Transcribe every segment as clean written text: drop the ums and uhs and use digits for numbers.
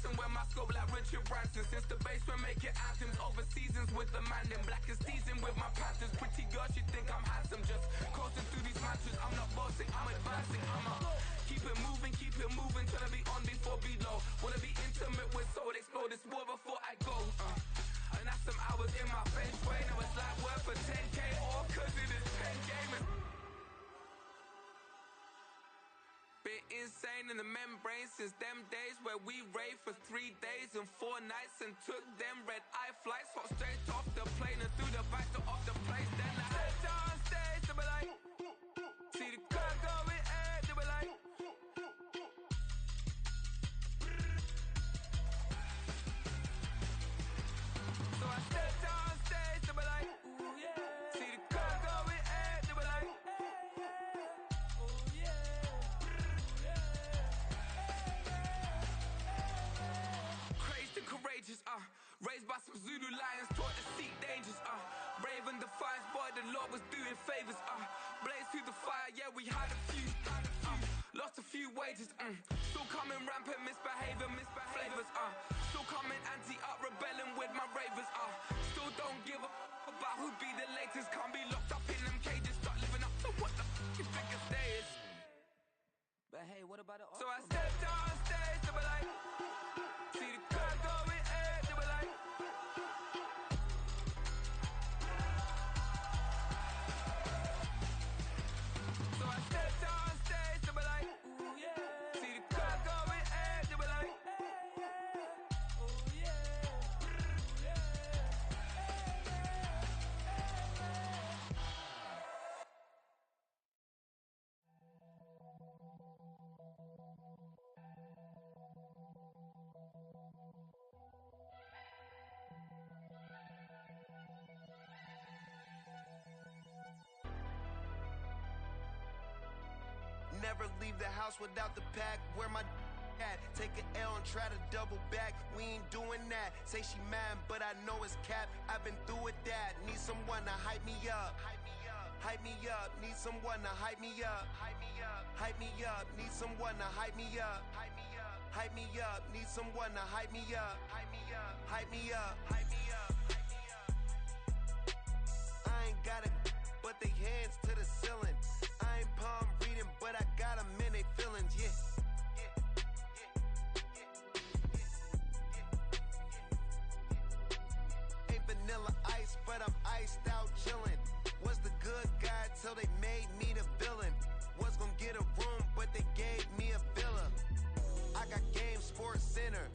dancing with my scope like Richard Branson. Since the basement making anthems, over seasons with the man in black is seasoned with my Panthers. Pretty girl, she think I'm handsome, just coasting through these mantras. I'm not bossing, I'm advancing. I'ma keep it moving, tryna be on before below. Wanna be intimate with soul, explore this war before I go. And that's some hours in my feng shui. Now it's like work for 10K, all cause it is pen gaming. Been insane in the membrane since them days where we raved for 3 days and 4 nights and took them red-eye flights. Hot straight off the plane and through the back door of the place. Then I stepped on stage, they be like, see the crowd going air, they be like, so I stepped on stage, they be like, ooh yeah. See the crowd going air, they be like, oh yeah. Crazed and courageous, raised by some Zulu lions, taught to seek dangers, brave and defiant, boy, the Lord was doing favors, blaze through the fire, yeah, we had a few, lost a few wages, still coming rampant, misbehaving, flavors, still coming anti-up, rebelling with my ravers, still don't give a about who be the latest, can't be locked up in them cages, start living up to what the you think a stay is. But hey, what about it? So I stepped on stage, they were like, see the crowd going air, they were like, so I stepped on stage, they were like, ooh yeah. See the crowd going air, they were like, oh yeah. Never leave the house without the pack. Where my at? Take an L and try to double back. We ain't doing that. Say she mad, but I know it's cap. I've been through with that. Need someone to hype me up. Hype me up. Need someone to hype me up. Hype me up. Need someone to hype me up. Hype me up. Need someone to hype me up. Hype me up. I ain't got it, but they hands to the ceiling. I ain't palm reading, but I got them in they feelings, yeah. Ain't vanilla ice, but I'm iced out chillin'. Was the good guy till they made me the villain. Was gonna get a room, but they gave me a villa. I got game Sports Center.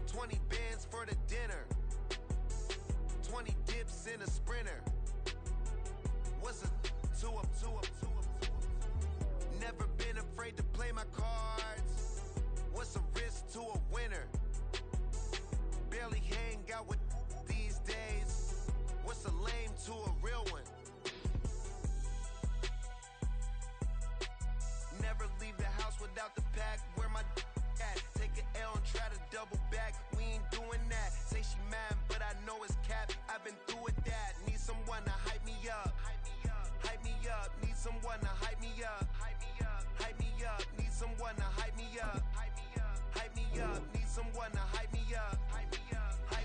20 bands for the dinner. 20 dips in a Sprinter. What's a two up? Never been afraid to play my cards. What's a risk to a winner? Barely hang out with these days. What's a lame to a real one? Never leave the house without the pack. Where my at? Take an L and try to double back. We ain't doing that. Say she mad, but I know it's cap. I've been through with that. Need someone to hype me up. Hype me up. Need someone to hype me up. Hype me up. Need someone to hype me up. Hype me up. Need someone to hype me up. Hype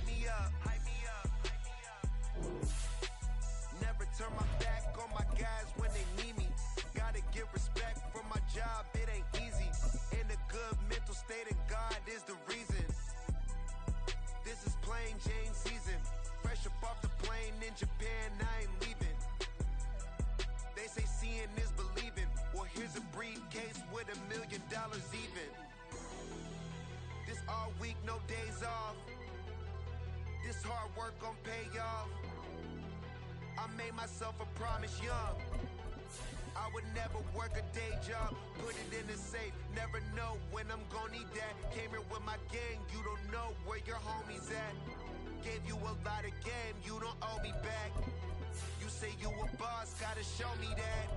me up. Never turn my back on my guys when they need me. Gotta get respect for my job, it ain't easy. In a good mental state and God is the reason. This is plain Jane season. Fresh up off the plane in Japan, I ain't leaving. They say seeing is believing. Well, here's a briefcase with $1 million even. This all week, no days off. This hard work gon' pay off. I made myself a promise young. I would never work a day job, put it in the safe, never know when I'm gon' need that. Came here with my gang, you don't know where your homies at. Gave you a lot of game, you don't owe me back. You say you a boss, gotta show me that.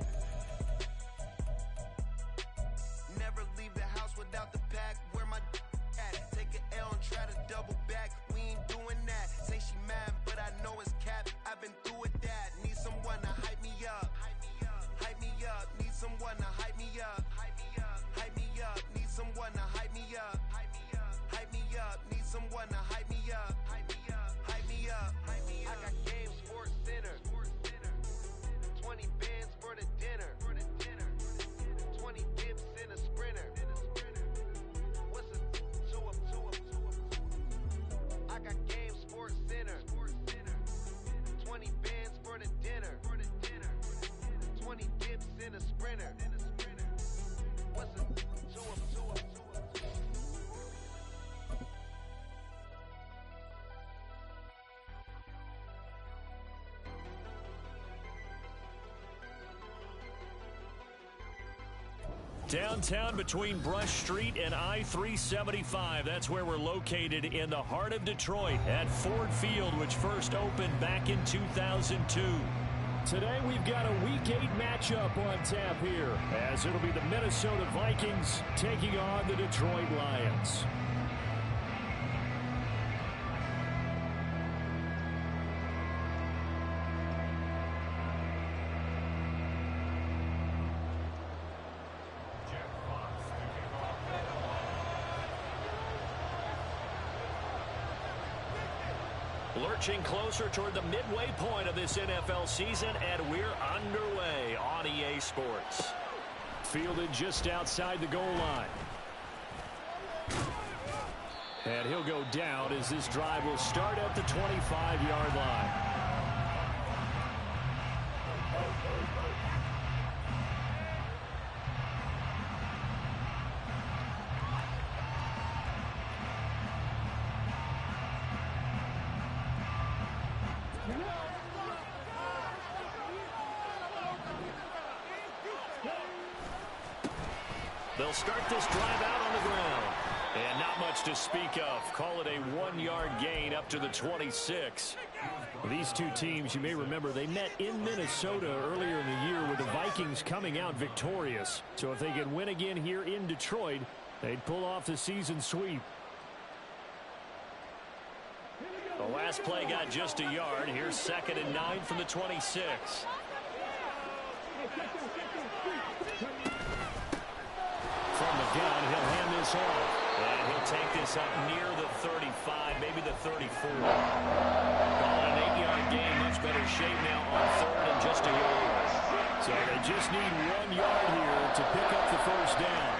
Never leave the house without the pack, where my at? Take an L and try to double back, we ain't doing that. Say she mad, but I know it's cap, I've been through with that. Need someone to hype me up. Hype me up, need someone to hype me up. Hype me up, need someone to hype me up. someone to hype me up. Hype me up. Hype me up. Hype me up. I got Game Sports Center. 20 bands for the dinner. 20 dips in a sprinter. What's a two up? I got Game Sports Center. 20 bands for the dinner. 20 dips in a sprinter. What's a two up? Downtown between Brush Street and I-375. That's where we're located in the heart of Detroit at Ford Field, which first opened back in 2002. Today we've got a Week 8 matchup on tap here, as it'll be the Minnesota Vikings taking on the Detroit Lions. Lurching closer toward the midway point of this NFL season, and we're underway on EA Sports. Fielded just outside the goal line. And he'll go down as this drive will start at the 25-yard line. They'll start this drive out on the ground. And not much to speak of. Call it a 1-yard gain up to the 26. These two teams, you may remember, they met in Minnesota earlier in the year with the Vikings coming out victorious. So if they can win again here in Detroit, they'd pull off the season sweep. The last play got just a yard. Here's 2nd and 9 from the 26. From the gun, he'll hand this off. And he'll take this up near the 35, maybe the 34. Call it an 8-yard gain. Much better shape now on 3rd and just a yard. So they just need 1 yard here to pick up the first down.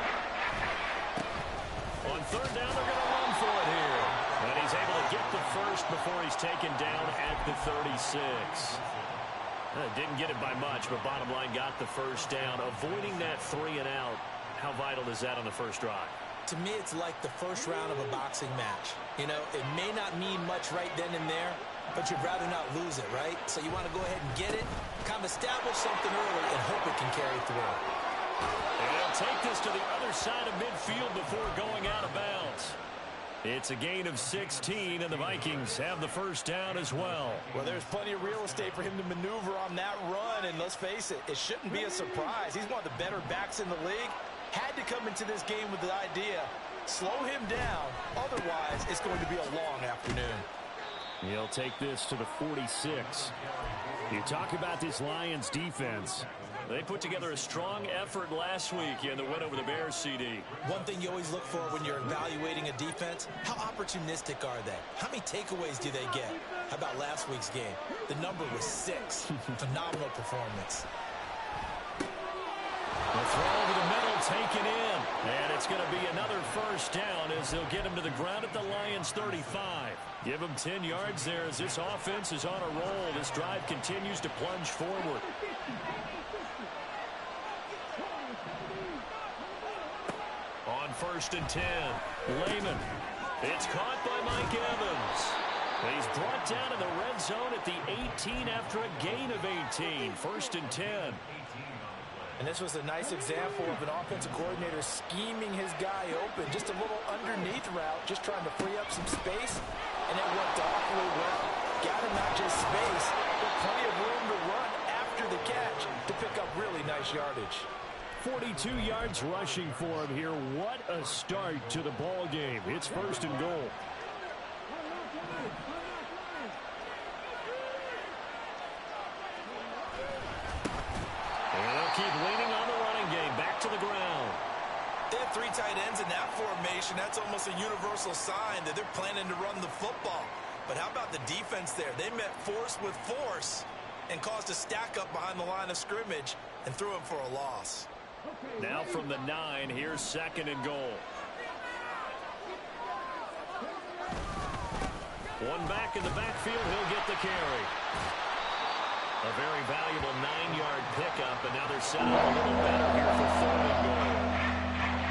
On 3rd down, they're going to run for it here. And he's able to get the first before he's taken down at the 36. Didn't get it by much, but bottom line got the first down. Avoiding that 3 and out. How vital is that on the first drive? To me, it's like the first round of a boxing match. You know, it may not mean much right then and there, but you'd rather not lose it, right? So you want to go ahead and get it, kind of establish something early, and hope it can carry through. And they'll take this to the other side of midfield before going out of bounds. It's a gain of 16, and the Vikings have the first down as well. Well, there's plenty of real estate for him to maneuver on that run, and let's face it, it shouldn't be a surprise. He's one of the better backs in the league. Had to come into this game with the idea, slow him down, otherwise it's going to be a long afternoon. He'll take this to the 46. You talk about this Lions defense. They put together a strong effort last week in the win over the Bears, CD. One thing you always look for when you're evaluating a defense, how opportunistic are they? How many takeaways do they get? How about last week's game? The number was 6. Phenomenal performance. The throw over the middle taken in. And it's going to be another first down as they'll get him to the ground at the Lions 35. Give him 10 yards there as this offense is on a roll. This drive continues to plunge forward. On 1st and 10, Lehman. It's caught by Mike Evans. He's brought down in the red zone at the 18 after a gain of 18. 1st and 10. And this was a nice example of an offensive coordinator scheming his guy open. Just a little underneath route, just trying to free up some space. And it worked awfully well. Got him not just space, but plenty of room to run after the catch to pick up really nice yardage. 42 yards rushing for him here. What a start to the ball game. It's 1st and goal. And they'll keep leaning on the running game. Back to the ground. If three tight ends in that formation, that's almost a universal sign that they're planning to run the football. But how about the defense there? They met force with force and caused a stack up behind the line of scrimmage and threw him for a loss. Now from the 9, here's 2nd and goal. One back in the backfield, he'll get the carry. A very valuable 9-yard pickup, and now they're set up a little better here for 3rd and goal.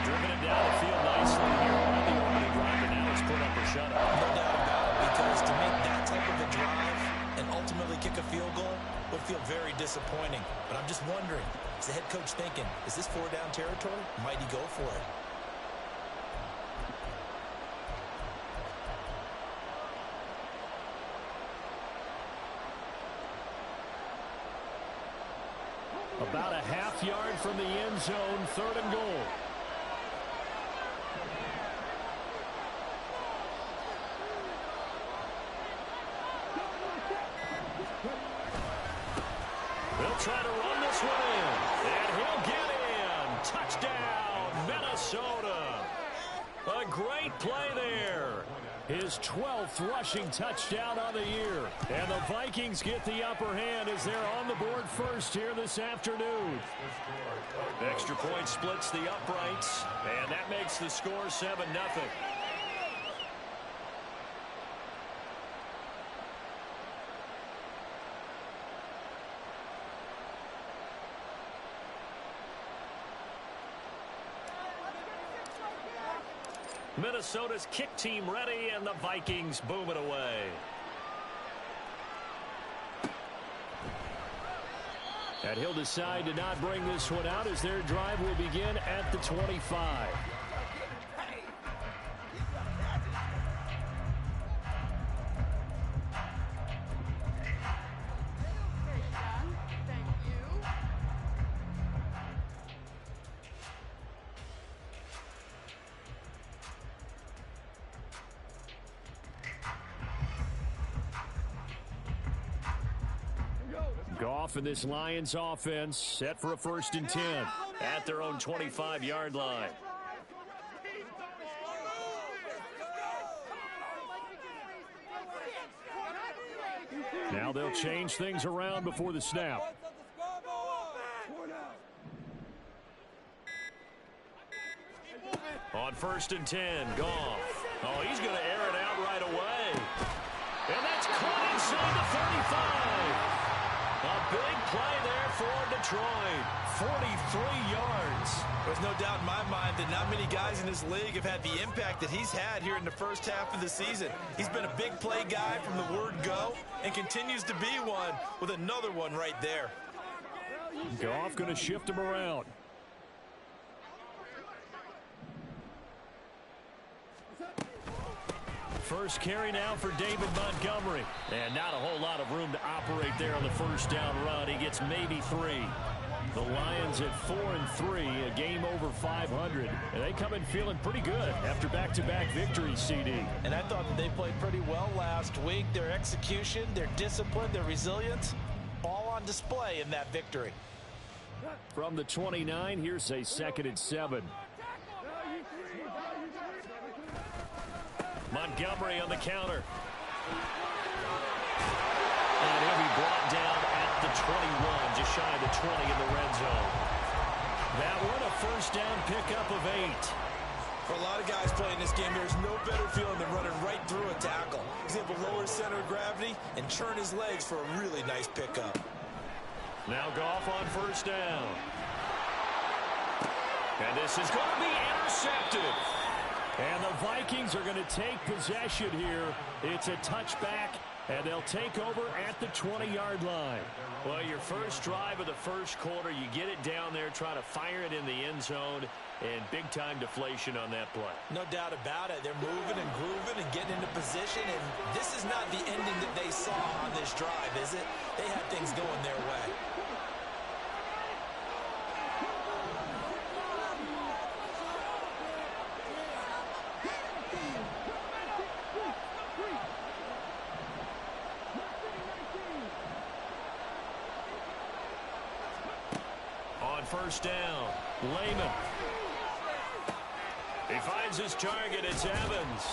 Driven it down the field nicely here on the opening drive, and now it's put up or shut up. No doubt about it, because to make that type of a drive and ultimately kick a field goal would feel very disappointing. But I'm just wondering, is the head coach thinking, is this 4-down territory? Might he go for it? About a half-yard from the end zone, 3rd and goal. They'll try to run this one in, and he'll get in. Touchdown, Minnesota. A great play there. His 12th rushing touchdown on the year. And the Vikings get the upper hand as they're on the board first here this afternoon. Extra point splits the uprights, and that makes the score 7-0. Minnesota's kick team ready, and the Vikings boom it away. And he'll decide to not bring this one out as their drive will begin at the 25. Goff and this Lions offense set for a 1st and 10 at their own 25-yard line. Now they'll change things around before the snap. On 1st and 10, Goff. Oh, he's going to air it out right away. And that's caught inside the 35. A big play there for Detroit. 43 yards. There's no doubt in my mind that not many guys in this league have had the impact that he's had here in the first half of the season. He's been a big play guy from the word go and continues to be one with another one right there. Goff going to shift him around. First carry now for David Montgomery. And not a whole lot of room to operate there on the 1st down run. He gets maybe 3. The Lions at 4-3, a game over 500. And they come in feeling pretty good after back-to-back victories, CD. And I thought that they played pretty well last week. Their execution, their discipline, their resilience, all on display in that victory. From the 29, here's a 2nd and 7. Montgomery on the counter. And he'll be brought down at the 21, just shy of the 20 in the red zone. That one, a 1st down pickup of 8. For a lot of guys playing this game, there's no better feeling than running right through a tackle. He's able to lower his center of gravity and churn his legs for a really nice pickup. Now Goff on 1st down. And this is going to be intercepted. And the Vikings are going to take possession here. It's a touchback, and they'll take over at the 20-yard line. Well, your first drive of the first quarter, you get it down there, try to fire it in the end zone, and big-time deflation on that play. No doubt about it. They're moving and grooving and getting into position, and this is not the ending that they saw on this drive, is it? They had things going their way. First down, Lehman. He finds his target. It's Evans.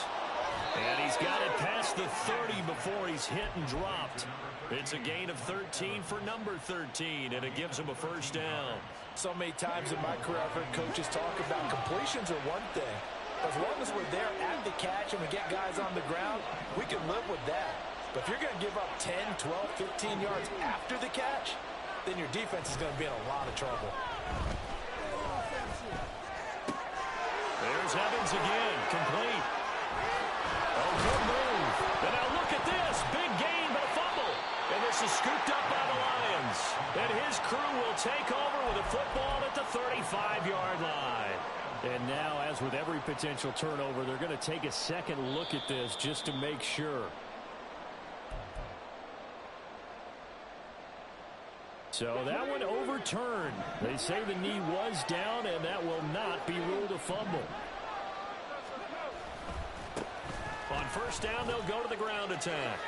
And he's got it past the 30 before he's hit and dropped. It's a gain of 13 for number 13, and it gives him a first down. So many times in my career, I've heard coaches talk about completions are one thing. As long as we're there at the catch and we get guys on the ground, we can live with that. But if you're going to give up 10, 12, 15 yards after the catch, then your defense is going to be in a lot of trouble. There's Evans again, complete. Oh, good move. And now look at this. Big gain, but a fumble. And this is scooped up by the Lions. And his crew will take over with a football at the 35-yard line. And now, as with every potential turnover, they're going to take a second look at this just to make sure. So that one overturned. They say the knee was down, and that will not be ruled a fumble. On first down, they'll go to the ground attack.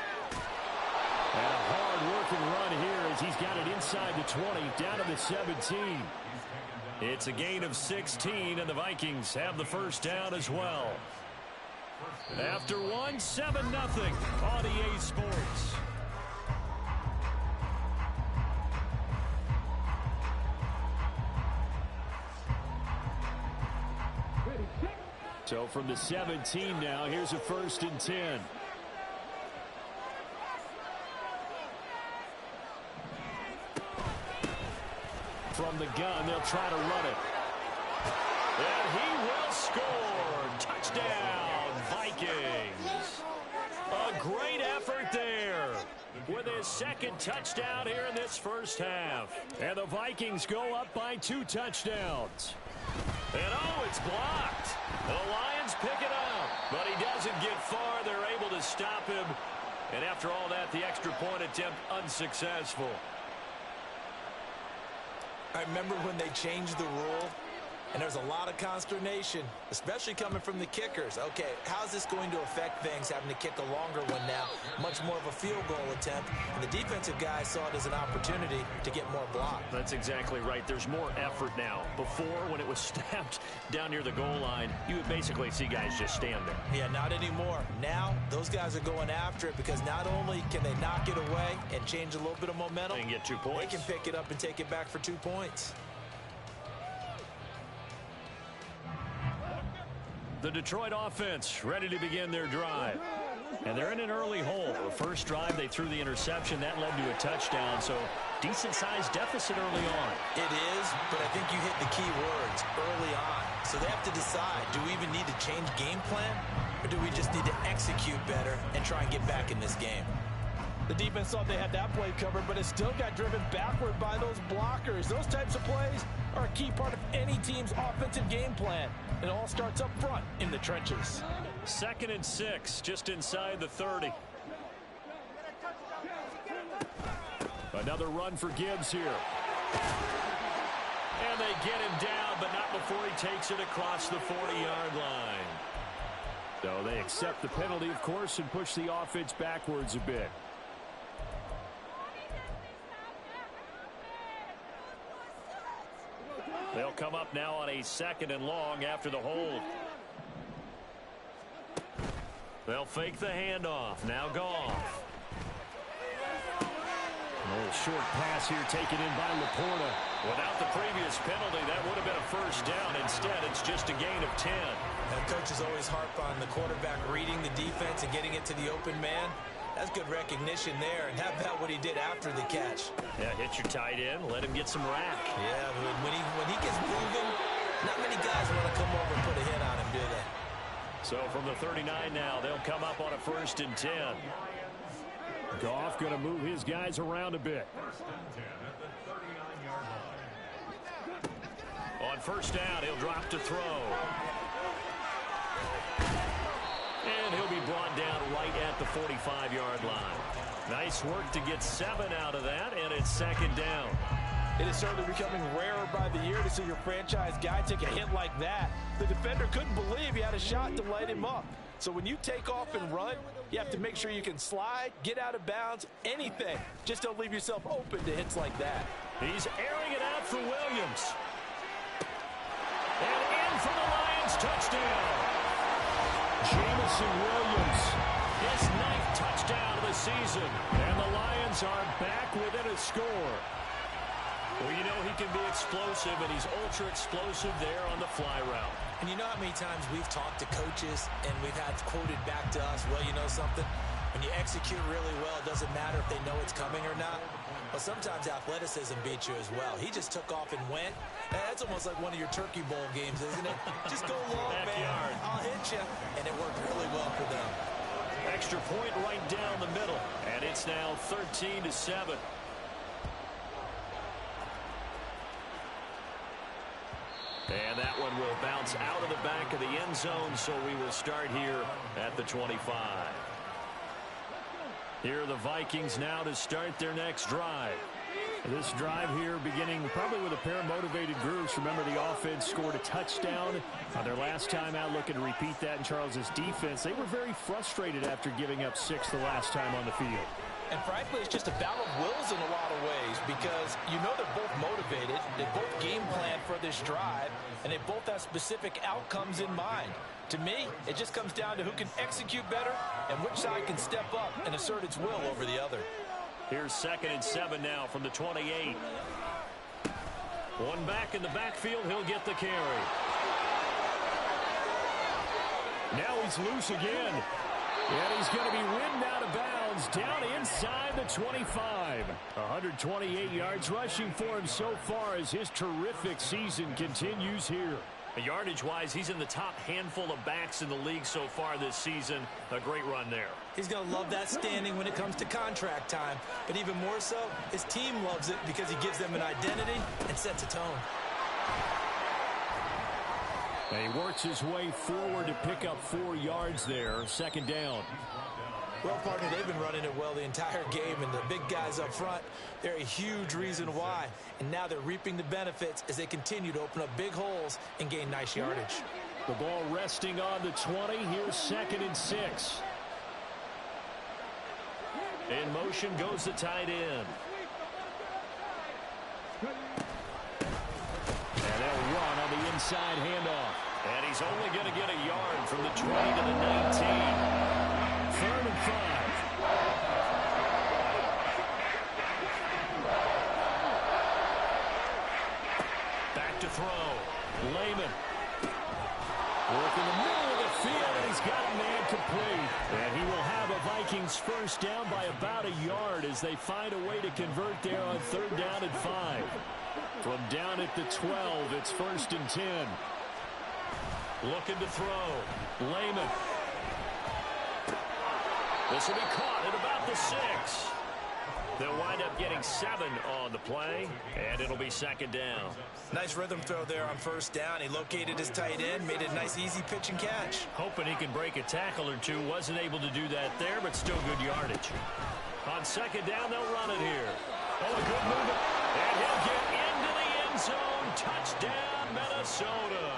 And a hard-working run here as he's got it inside the 20, down to the 17. It's a gain of 16, and the Vikings have the first down as well. After one, 7-0 on EA Sports. So from the 17 now, here's a 1st and 10. From the gun, they'll try to run it. And he will score. Touchdown, Vikings. A great effort there with his second touchdown here in this first half. And the Vikings go up by 2 touchdowns. And oh, it's blocked. The Lions pick it up, but he doesn't get far. They're able to stop him. And after all that, the extra point attempt unsuccessful. I remember when they changed the rule, and there was a lot of consternation, especially coming from the kickers. Okay, how's this going to affect things, having to kick a longer one now, much more of a field goal attempt, and the defensive guys saw it as an opportunity to get more block. That's exactly right. There's more effort now. Before, when it was snapped down near the goal line, you would basically see guys just stand there. Yeah, not anymore. Now, those guys are going after it because not only can they knock it away and change a little bit of momentum, and get 2 points. They can pick it up and take it back for 2 points. The Detroit offense ready to begin their drive. And they're in an early hole. The first drive, they threw the interception. That led to a touchdown, so decent-sized deficit early on. It is, but I think you hit the key words, early on. So they have to decide, do we even need to change game plan, or do we just need to execute better and try and get back in this game? The defense thought they had that play covered, but it still got driven backward by those blockers. Those types of plays are a key part of any team's offensive game plan. It all starts up front in the trenches. 2nd and 6, just inside the 30. Another run for Gibbs here. And they get him down, but not before he takes it across the 40-yard line. So they accept the penalty, of course, and push the offense backwards a bit. They'll come up now on a 2nd and long after the hold. They'll fake the handoff. Now Goff. A little short pass here taken in by Laporta. Without the previous penalty, that would have been a first down. Instead, it's just a gain of 10. And coaches always harp on the quarterback reading the defense and getting it to the open man. That's good recognition there. And how about what he did after the catch? Yeah, hit your tight end, let him get some rack. Yeah, when he gets moving, not many guys want to come over and put a hit on him, do they? So from the 39 now, they'll come up on a 1st and 10. Goff going to move his guys around a bit. On first down, he'll drop to throw. And he'll be brought down right at the 45-yard line. Nice work to get 7 out of that, and it's 2nd down. It is certainly becoming rarer by the year to see your franchise guy take a hit like that. The defender couldn't believe he had a shot to light him up. So when you take off and run, you have to make sure you can slide, get out of bounds, anything. Just don't leave yourself open to hits like that. He's airing it out for Williams. And in for the Lions touchdown. Jamison Williams, his 9th touchdown of the season. And the Lions are back within a score. Well, you know he can be explosive, and he's ultra explosive there on the fly route. And you know how many times we've talked to coaches and we've had quoted back to us, well, you know something? When you execute really well, it doesn't matter if they know it's coming or not. Well, sometimes athleticism beats you as well. He just took off and went. That's almost like one of your Turkey Bowl games, isn't it? Just go long, man. I'll hit you. And it worked really well for them. Extra point right down the middle. And it's now 13-7. And that one will bounce out of the back of the end zone, so we will start here at the 25. Here are the Vikings now to start their next drive. This drive here beginning probably with a pair of motivated groups. Remember, the offense scored a touchdown on their last time out, looking to repeat that in Charles's defense. They were very frustrated after giving up 6 the last time on the field. And frankly, it's just a battle of wills in a lot of ways because you know they're both motivated, they both game plan for this drive, and they both have specific outcomes in mind. To me, it just comes down to who can execute better and which side can step up and assert its will over the other. Here's 2nd and 7 now from the 28. One back in the backfield, he'll get the carry. Now he's loose again. And he's going to be ridden out of bounds down inside the 25. 128 yards rushing for him so far as his terrific season continues here. Yardage-wise, he's in the top handful of backs in the league so far this season. A great run there. He's going to love that standing when it comes to contract time. But even more so, his team loves it because he gives them an identity and sets a tone. And he works his way forward to pick up 4 yards there. 2nd down. Well, partner, they've been running it well the entire game, and the big guys up front, they're a huge reason why. And now they're reaping the benefits as they continue to open up big holes and gain nice yardage. The ball resting on the 20. Here's 2nd and 6. In motion goes the tight end. And they'll run on the inside handoff. And he's only going to get a yard from the 20 to the 19. 3rd and 5. Back to throw. Lehman. Work in the middle of the field, and he's got a man complete. And he will have a Vikings first down by about a yard as they find a way to convert there on 3rd down and 5. From down at the 12, it's 1st and 10. Looking to throw. Lehman. This will be caught at about the 6. They'll wind up getting 7 on the play, and it'll be 2nd down. Nice rhythm throw there on 1st down. He located his tight end, made a nice easy pitch and catch. Hoping he can break a tackle or two. Wasn't able to do that there, but still good yardage. On 2nd down, they'll run it here. Oh, a good movement. And he'll get into the end zone. Touchdown, Minnesota.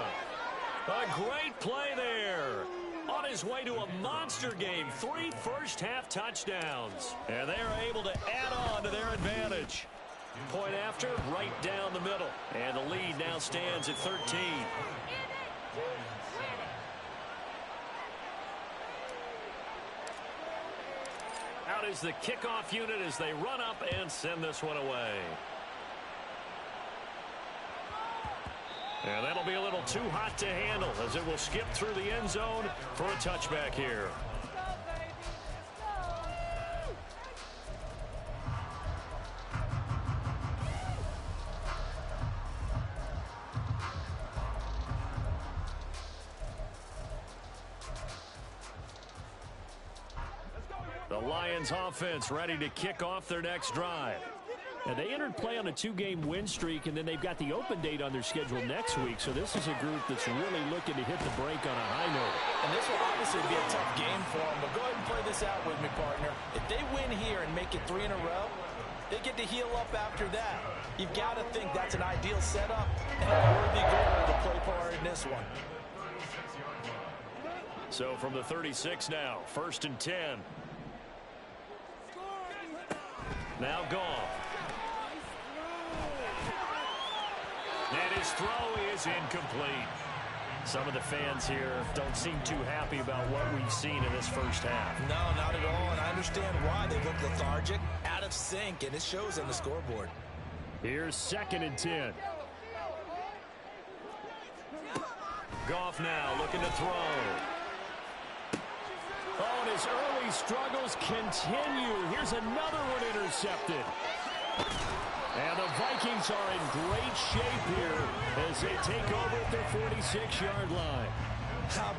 A great play there. On his way to a monster game, 3 first-half touchdowns. And they are able to add on to their advantage. Point after, right down the middle. And the lead now stands at 13. Out is the kickoff unit as they run up and send this one away. And that'll be a little too hot to handle as it will skip through the end zone for a touchback here. The Lions offense ready to kick off their next drive. Now, they entered play on a 2-game win streak, and then they've got the open date on their schedule next week. So this is a group that's really looking to hit the break on a high note. And this will obviously be a tough game for them, but go ahead and play this out with me, partner. If they win here and make it 3 in a row, they get to heal up after that. You've got to think that's an ideal setup and a worthy goal to play for in this one. So from the 36 now, 1st and 10. Now Goff. And his throw is incomplete. Some of the fans here don't seem too happy about what we've seen in this first half. No, not at all, and I understand why. They look lethargic, out of sync, and it shows on the scoreboard. Here's 2nd and 10. Goff now looking to throw. Oh, and his early struggles continue. Here's another one intercepted. And the Vikings are in great shape here as they take over at their 46-yard line.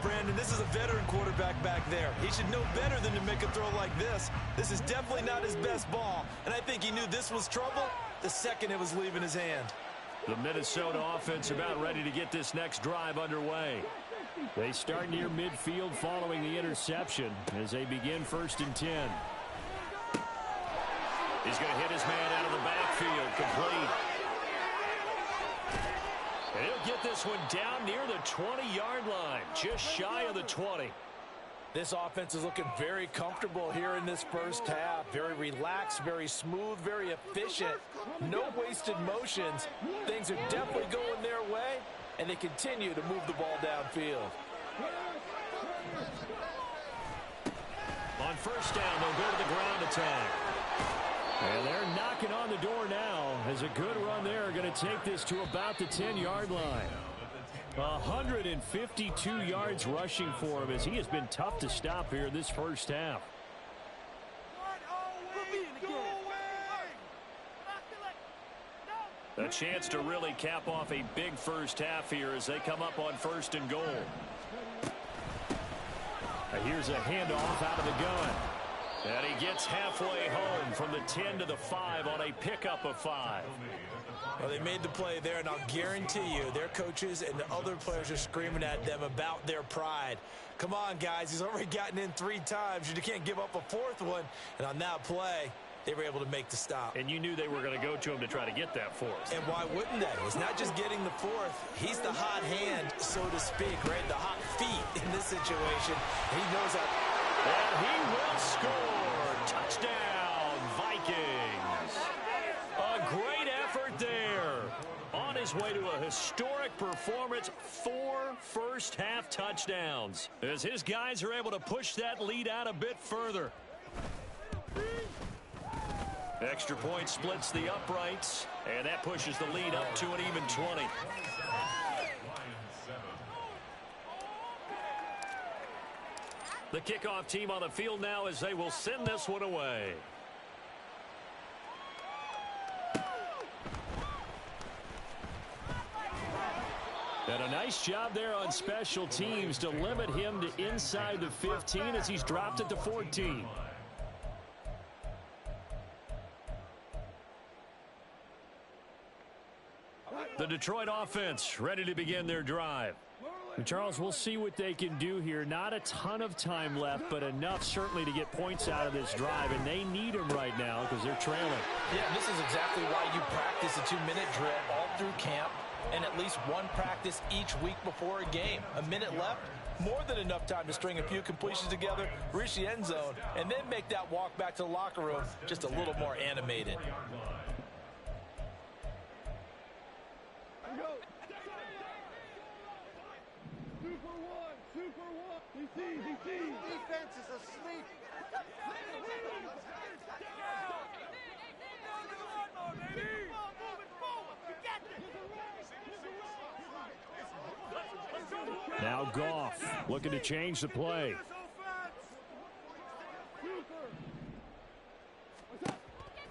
Brandon, this is a veteran quarterback back there. He should know better than to make a throw like this. This is definitely not his best ball, and I think he knew this was trouble the second it was leaving his hand. The Minnesota offense about ready to get this next drive underway. They start near midfield following the interception as they begin 1st and 10. He's going to hit his man out of the backfield, complete. And he'll get this one down near the 20-yard line, just shy of the 20. This offense is looking very comfortable here in this first half. Very relaxed, very smooth, very efficient. No wasted motions. Things are definitely going their way, and they continue to move the ball downfield. On 1st down, they'll go to the ground attack. And they're knocking on the door now as a good run there going to take this to about the 10-yard line. 152 yards rushing for him as he has been tough to stop here in this first half. A chance to really cap off a big first half here as they come up on 1st and goal. Here's a handoff out of the gun. And he gets halfway home from the 10 to the 5 on a pickup of 5. Well, they made the play there, and I'll guarantee you their coaches and the other players are screaming at them about their pride. Come on, guys. He's already gotten in 3 times. You can't give up a 4th one. And on that play, they were able to make the stop. And you knew they were going to go to him to try to get that 4th. And why wouldn't they? It's not just getting the 4th. He's the hot hand, so to speak, right? The hot feet in this situation. He knows that. And he will score. Touchdown, Vikings. A great effort there. On his way to a historic performance, 4 first-half touchdowns. As his guys are able to push that lead out a bit further. Extra point splits the uprights, and that pushes the lead up to an even 20. The kickoff team on the field now as they will send this one away. And a nice job there on special teams to limit him to inside the 15 as he's dropped at the 14. The Detroit offense ready to begin their drive. Charles, we'll see what they can do here. Not a ton of time left, but enough certainly to get points out of this drive, and they need them right now because they're trailing. Yeah, this is exactly why you practice a 2-minute drill all through camp and at least one practice each week before a game. A minute left, more than enough time to string a few completions together, reach the end zone, and then make that walk back to the locker room just a little more animated. Defense is asleep. Now Goff looking to change the play.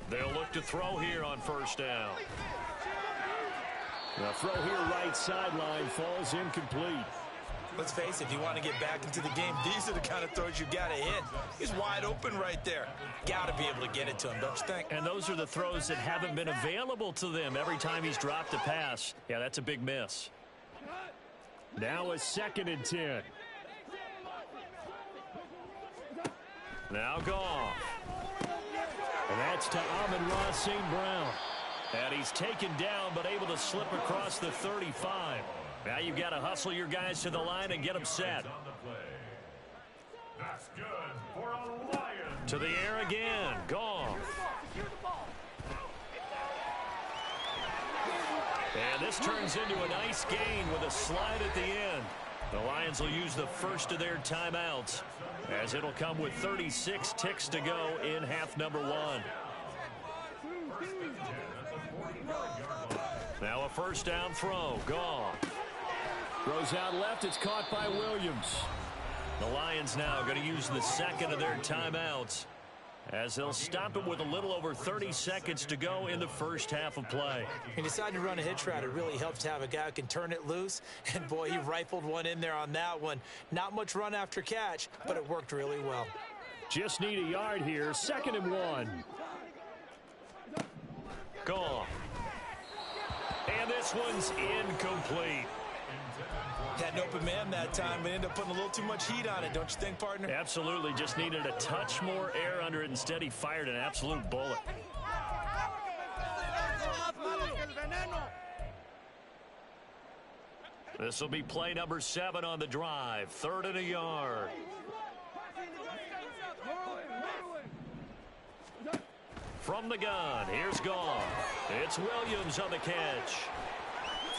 They'll look to throw here on 1st down. The throw here right sideline falls incomplete. Let's face it, if you want to get back into the game, these are the kind of throws you got to hit. He's wide open right there. Got to be able to get it to him, don't you think? And those are the throws that haven't been available to them every time he's dropped a pass. Yeah, that's a big miss. Now a 2nd and 10. Now Goff. And that's to Amon-Ra St. Brown. And he's taken down but able to slip across the 35. Now you've got to hustle your guys to the line and get them set. That's good for a Lion. To the air again. Goff. And this turns into a nice gain with a slide at the end. The Lions will use the first of their timeouts, as it'll come with 36 ticks to go in half number 1. Now a first down throw. Gone. Throws out left. It's caught by Williams. The Lions now going to use the second of their timeouts, as they'll stop him with a little over 30 seconds to go in the first half of play. He decided to run a hitch route. It really helps to have a guy who can turn it loose. And, boy, he rifled one in there on that one. Not much run after catch, but it worked really well. Just need a yard here. 2nd and 1. Gone. And this one's incomplete. Had an open man that time, but ended up putting a little too much heat on it, don't you think, partner? Absolutely. Just needed a touch more air under it. Instead, he fired an absolute bullet. This will be play number 7 on the drive. 3rd and a yard. From the gun, here's Gone. It's Williams on the catch.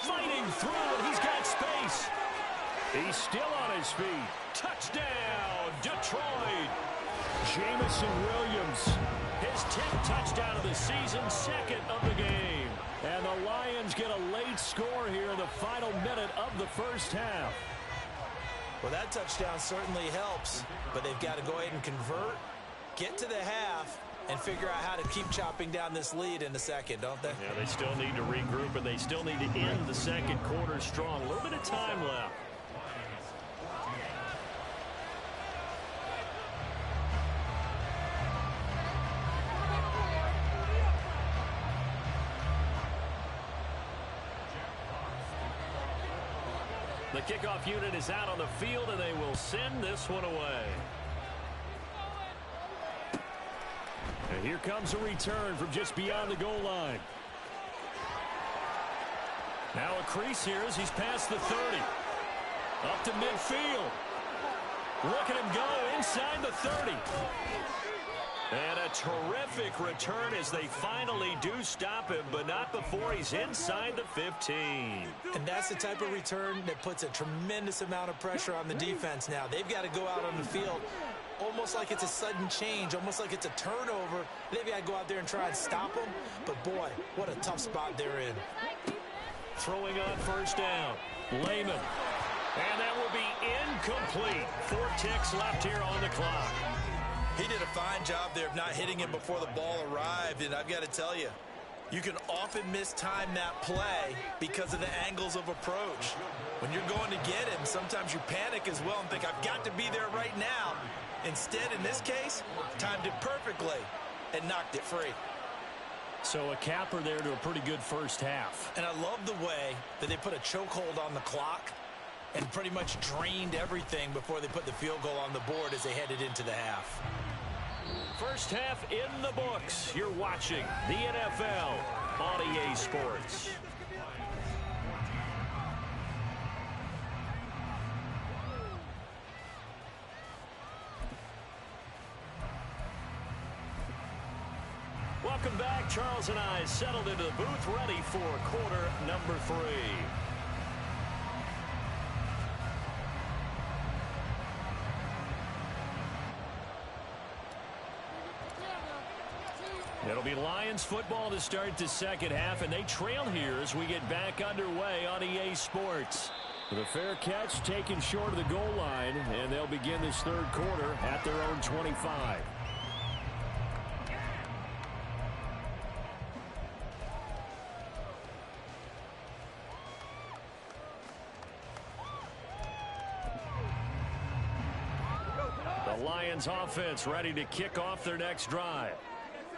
Fighting through, and he's got space. He's still on his feet. Touchdown, Detroit. Jamison Williams, his 10th touchdown of the season, 2nd of the game. And the Lions get a late score here in the final minute of the first half. Well, that touchdown certainly helps, but they've got to go ahead and convert, get to the half, and figure out how to keep chopping down this lead in the second, don't they? Yeah, they still need to regroup, and they still need to end the second quarter strong. A little bit of time left. The kickoff unit is out on the field, and they will send this one away. And here comes a return from just beyond the goal line. Now a crease here as he's past the 30. Up to midfield. Look at him go inside the 30. And a terrific return as they finally do stop him, but not before he's inside the 15. And that's the type of return that puts a tremendous amount of pressure on the defense now. They've got to go out on the field almost like it's a sudden change, almost like it's a turnover. They've got to go out there and try and stop them. But, boy, what a tough spot they're in. Throwing on first down. Lehman. And that will be incomplete. 4 ticks left here on the clock. He did a fine job there of not hitting him before the ball arrived, and I've got to tell you, you can often mistime that play because of the angles of approach. When you're going to get him, sometimes you panic as well and think, I've got to be there right now. Instead, in this case, timed it perfectly and knocked it free. So a capper there to a pretty good first half. And I love the way that they put a chokehold on the clock and pretty much drained everything before they put the field goal on the board as they headed into the half. First half in the books. You're watching the NFL on EA Sports. Welcome back. Charles and I settled into the booth, ready for quarter number 3. It'll be Lions football to start the second half, and they trail here as we get back underway on EA Sports. The fair catch taken short of the goal line, and they'll begin this third quarter at their own 25. The Lions offense ready to kick off their next drive.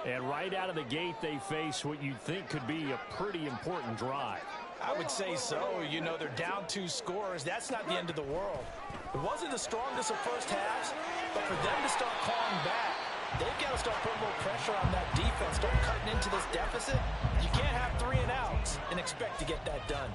And right out of the gate, they face what you'd think could be a pretty important drive. I would say so. You know, they're down 2 scores. That's not the end of the world. It wasn't the strongest of first halves, but for them to start calling back, they've got to start putting more pressure on that defense, start cutting into this deficit. You can't have 3 and outs and expect to get that done.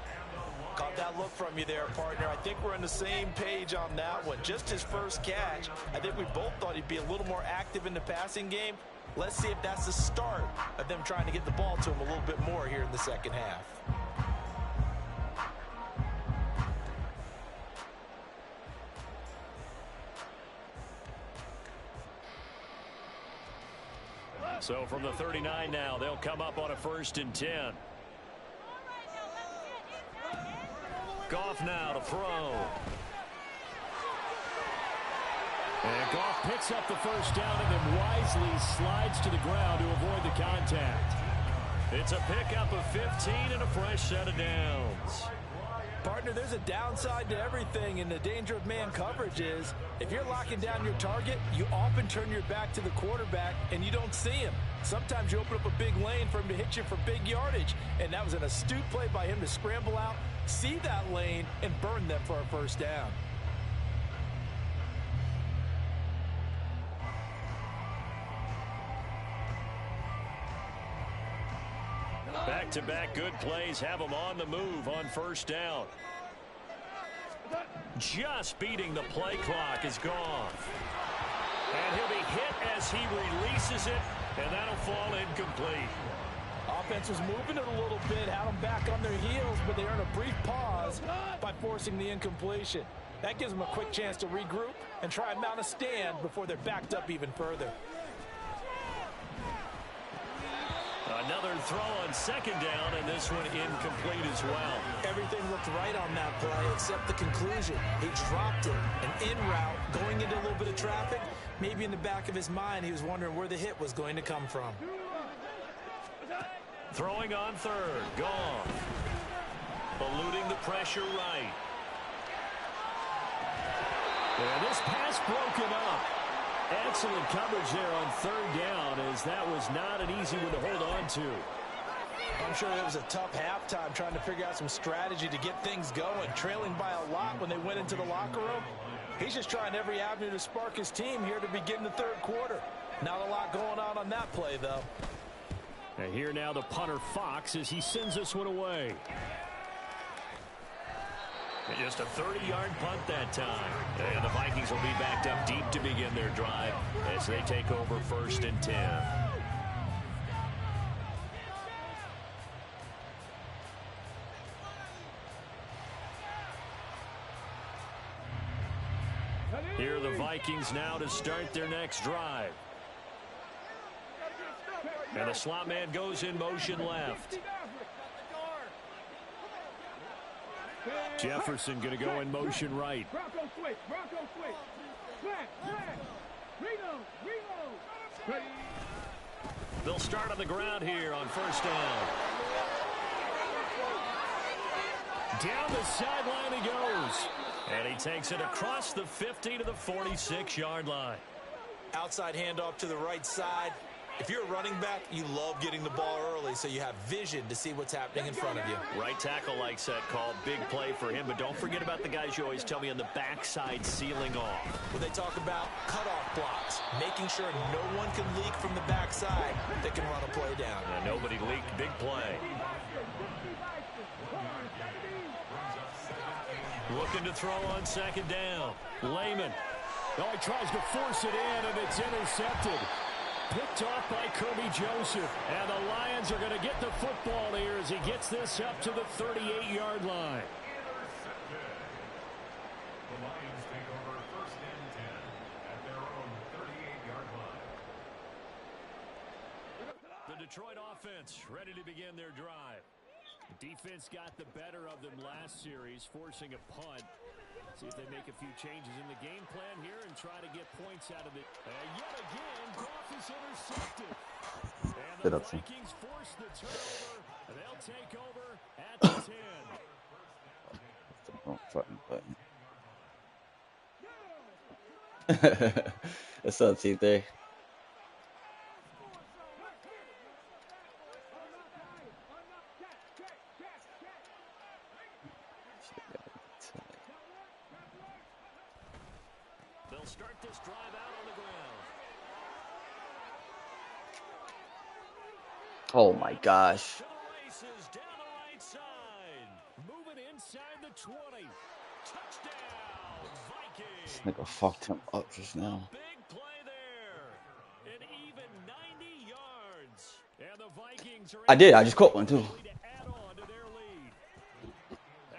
Caught that look from you there, partner. I think we're on the same page on that one. Just his first catch. I think we both thought he'd be a little more active in the passing game. Let's see if that's the start of them trying to get the ball to him a little bit more here in the second half. So from the 39 now, they'll come up on a 1st and 10. Goff now to throw. And Goff picks up the 1st down and then wisely slides to the ground to avoid the contact. It's a pickup of 15 and a fresh set of downs. Partner, there's a downside to everything, and the danger of man coverage is if you're locking down your target, you often turn your back to the quarterback and you don't see him. Sometimes you open up a big lane for him to hit you for big yardage, and that was an astute play by him to scramble out, see that lane, and burn them for a 1st down. Back-to-back good plays have them on the move on 1st down. Just beating the play clock is Goff. And he'll be hit as he releases it, and that'll fall incomplete. Offense was moving it a little bit, had them back on their heels, but they earn a brief pause by forcing the incompletion. That gives them a quick chance to regroup and try and mount a stand before they're backed up even further. Another throw on 2nd down, and this one incomplete as well. Everything looked right on that play except the conclusion. He dropped it, an in route, going into a little bit of traffic. Maybe in the back of his mind, he was wondering where the hit was going to come from. Throwing on 3rd, Goff. Eluding the pressure right. And this pass broken up. Excellent coverage there on 3rd down, as that was not an easy one to hold on to. I'm sure it was a tough halftime trying to figure out some strategy to get things going. Trailing by a lot when they went into the locker room. He's just trying every avenue to spark his team here to begin the 3rd quarter. Not a lot going on that play, though. And here now the punter Fox as he sends this one away. Just a 30-yard punt that time. And the Vikings will be backed up deep to begin their drive as they take over 1st and 10. Here are the Vikings now to start their next drive. And the slot man goes in motion left. Jefferson going to go in motion right. They'll start on the ground here on 1st down. Down the sideline he goes. And he takes it across the 50 to the 46-yard line. Outside handoff to the right side. If you're a running back, you love getting the ball early so you have vision to see what's happening in front of you. Right tackle likes that call. Big play for him, but don't forget about the guys you always tell me on the backside sealing off. When they talk about cutoff blocks, making sure no one can leak from the backside that can run a play down. And nobody leaked. Big play. Looking to throw on 2nd down. Lehman. Oh, he tries to force it in, and it's intercepted. Picked off by Kirby Joseph. And the Lions are going to get the football here as he gets this up to the 38-yard line. The Lions take over 1st and 10 at their own 38-yard line. The Detroit offense ready to begin their drive. Defense got the better of them last series, forcing a punt. See if they make a few changes in the game plan here and try to get points out of it. And yet again, Goff is intercepted. And the Vikings force the turnover. And they'll take over at the 10. That's the wrong fucking button. What's up, T3? They'll start this drive out on the ground. Oh my gosh. Races down the right side. Moving inside the 20. Touchdown, Vikings. This nigga fucked him up just now. Big play there. An even 90 yards. And the Vikings are I did. I just caught one too. to add on to their lead.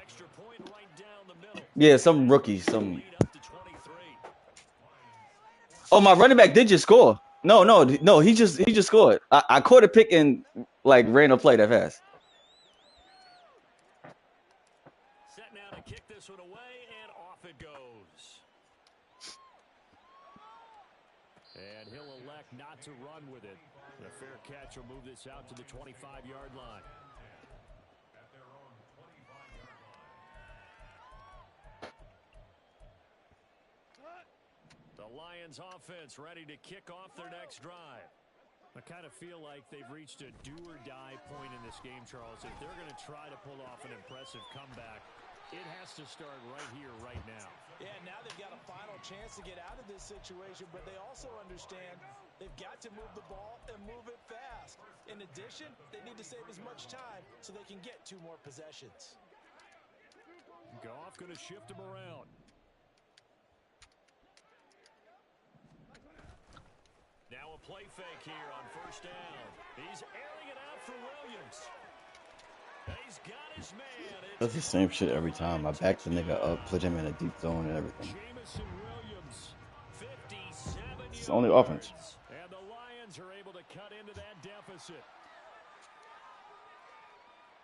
Extra point right down the middle. Yeah, some rookies, some. Lead up to 23. Oh, my running back did just score. No. He just scored. I caught a pick and like ran a play that fast. Set now to kick this one away, and off it goes. And he'll elect not to run with it. A fair catch will move this out to the 25-yard line. At their own 25-yard line. The Lions offense ready to kick off their next drive. I kind of feel like they've reached a do-or-die point in this game, Charles. If they're going to try to pull off an impressive comeback, it has to start right here, right now. Yeah, now they've got a final chance to get out of this situation, but they also understand they've got to move the ball and move it fast. In addition, they need to save as much time so they can get 2 more possessions. Goff going to shift him around. Now a play fake here on first down. He's airing it out for Williams. He's got his man. That's the same shit every time. I back the nigga up, put him in a deep zone and everything. Williams, 57 It's only offense. And the Lions are able to cut into that deficit.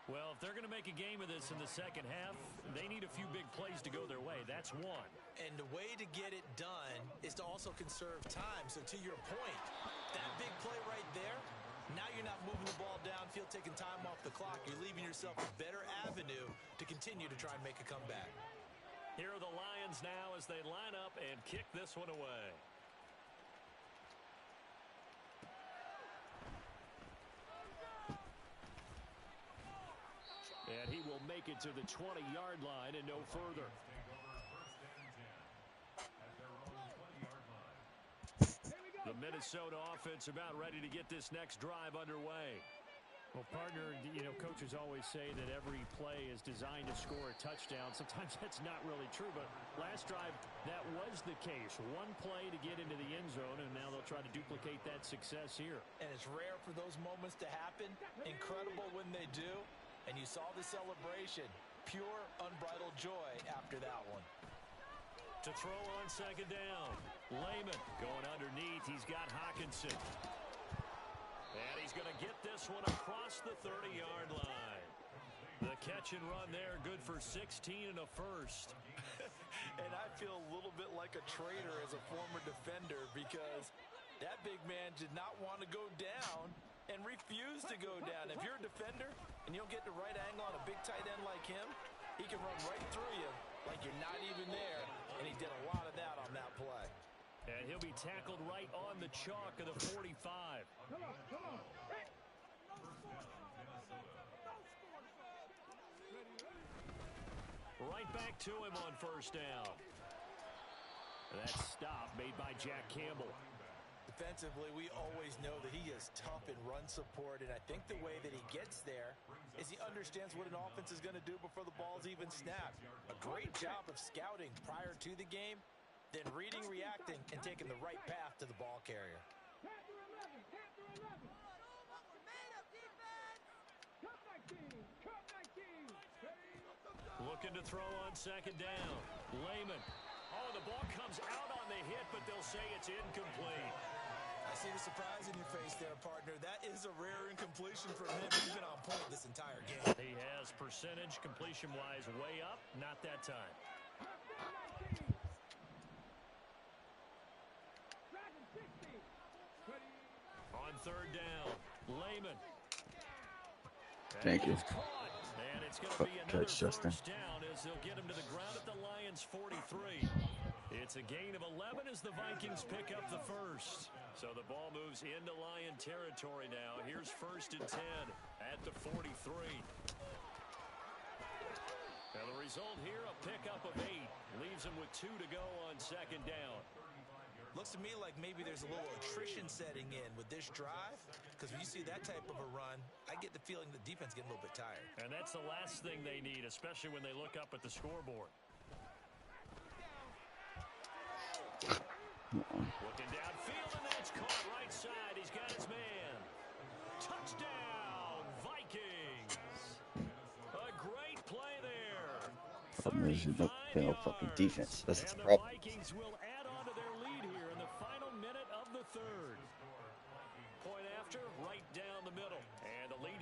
Well, if they're going to make a game of this in the second half, they need a few big plays to go their way. That's one. And the way to get it done is to also conserve time. So to your point, that big play right there, now you're not moving the ball downfield, taking time off the clock. You're leaving yourself a better avenue to continue to try and make a comeback. Here are the Lions now as they line up and kick this one away. And he will make it to the 20-yard line and no further. The Minnesota offense about ready to get this next drive underway. Well, partner, you know, coaches always say that every play is designed to score a touchdown. Sometimes that's not really true, but last drive, that was the case. One play to get into the end zone, and now they'll try to duplicate that success here. And it's rare for those moments to happen. Incredible when they do. And you saw the celebration. Pure, unbridled joy after that one. To throw on second down. Lehman going underneath. He's got Hawkinson. And he's going to get this one across the 30-yard line. The catch and run there, good for 16 and a first. And I feel a little bit like a traitor as a former defender because that big man did not want to go down and refused to go down. If you're a defender and you don't get the right angle on a big tight end like him, he can run right through you like you're not even there, and he did a lot of that on that play. And he'll be tackled right on the chalk of the 45. Right back to him on first down. That stop made by Jack Campbell. Defensively, we always know that he is tough in run support, and I think the way that he gets there is he understands what an offense is going to do before the ball's even snapped. A great job of scouting prior to the game, then reading, reacting, and taking the right path to the ball carrier. Looking to throw on second down. Lehman. Oh, the ball comes out on the hit, but they'll say it's incomplete. I see the surprise in your face there, partner. That is a rare incompletion from him. He's been on point this entire game. He has percentage completion-wise way up. Not that time. On third down, Lehman. Thank you. And it's going to be another Catch, Justin. first down as they'll get him to the ground at the Lions' 43. It's a gain of 11 as the Vikings pick up the first. So the ball moves into Lion territory now. Here's first and 10 at the 43. And the result here, a pickup of 8. Leaves him with 2 to go on second down. Looks to me like maybe there's a little attrition setting in with this drive, because when you see that type of a run, I get the feeling the defense getting a little bit tired. And that's the last thing they need, especially when they look up at the scoreboard. Looking downfield, and that's caught right side. He's got his man. Touchdown, Vikings. A great play there. Problem is, you don't play no fucking defense. That's the And the problem. Vikings will add on to their lead here in the final minute of the third.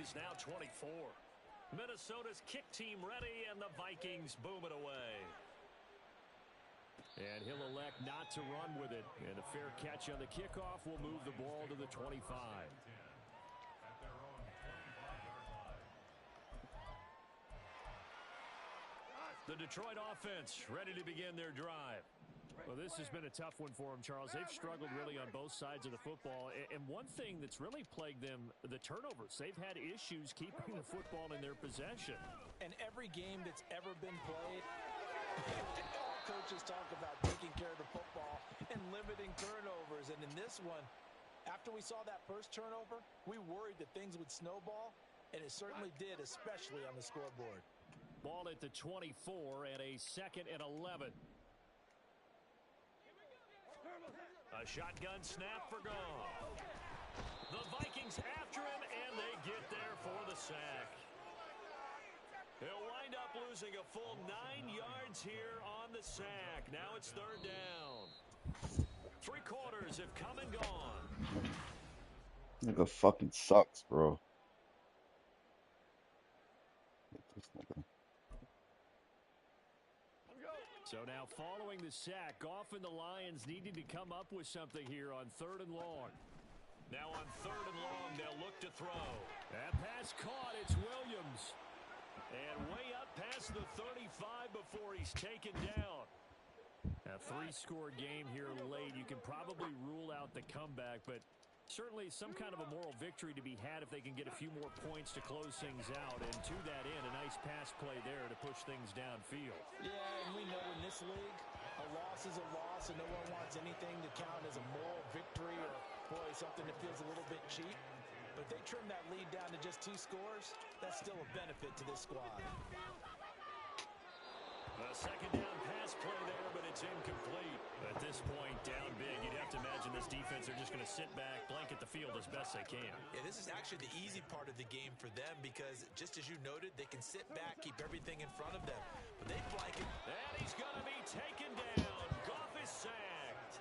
is now 24. Minnesota's kick team ready, and the Vikings boom it away. And he'll elect not to run with it. And a fair catch on the kickoff will move the ball to the 25. The Detroit offense ready to begin their drive. Well, this has been a tough one for them, Charles. They've struggled really on both sides of the football. And one thing that's really plagued them, the turnovers. They've had issues keeping the football in their possession. And every game that's ever been played, all coaches talk about taking care of the football and limiting turnovers. And in this one, after we saw that first turnover, we worried that things would snowball, and it certainly did, especially on the scoreboard. Ball at the 24 and a 2nd and 11. A shotgun snap for Goff. The Vikings after him, and they get there for the sack. They'll wind up losing a full 9 yards here on the sack. Now it's 3rd down. 3 quarters have come and gone. Nigga fucking sucks, bro. So now following the sack, Goff and the Lions needing to come up with something here on 3rd and long. Now on 3rd and long, they'll look to throw. That pass caught. It's Williams. And way up past the 35 before he's taken down. A 3-score game here late. You can probably rule out the comeback, but certainly some kind of a moral victory to be had if they can get a few more points to close things out. And to that end, a nice pass play there to push things downfield. Yeah, and we know in this league, a loss is a loss, and no one wants anything to count as a moral victory or, boy, something that feels a little bit cheap. But they trim that lead down to just 2 scores. That's still a benefit to this squad. A 2nd down pass play there, but it's incomplete. At this point, down big, you'd have to imagine this defense are just going to sit back, blanket the field as best they can. Yeah, this is actually the easy part of the game for them because, just as you noted, they can sit back, keep everything in front of them. But they blanket. And he's going to be taken down. Goff is sacked.